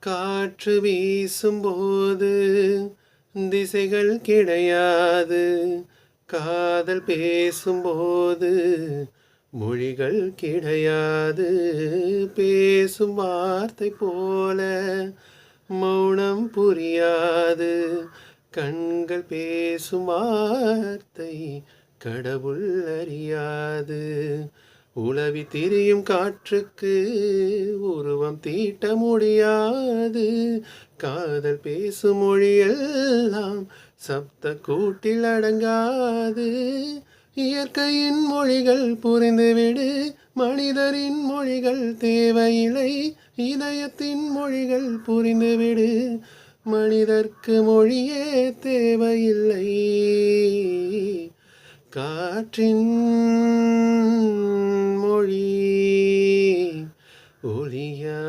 காற்று வீசும்போது திசைகள் கிடையாது. காதல் பேசும்போது மொழிகள் கிடையாது. பேசும் வார்த்தை போல மௌனம் புரியாது. கண்கள் பேசும் வார்த்தை கடவுள் அறியாது. உலவி திரியும் காற்றுக்கு உருவம் தீட்ட முடியாது. காதல் பேசும் மொழியெல்லாம் சப்த கூட்டில் அடங்காது. இயற்கையின் மொழிகள் புரிந்துவிடு, மனிதரின் மொழிகள் தேவையில்லை. இதயத்தின் மொழிகள் புரிந்துவிடு, மனிதர்க்கு மொழியே தேவையில்லை. காற்றின் மொழி ஒலியா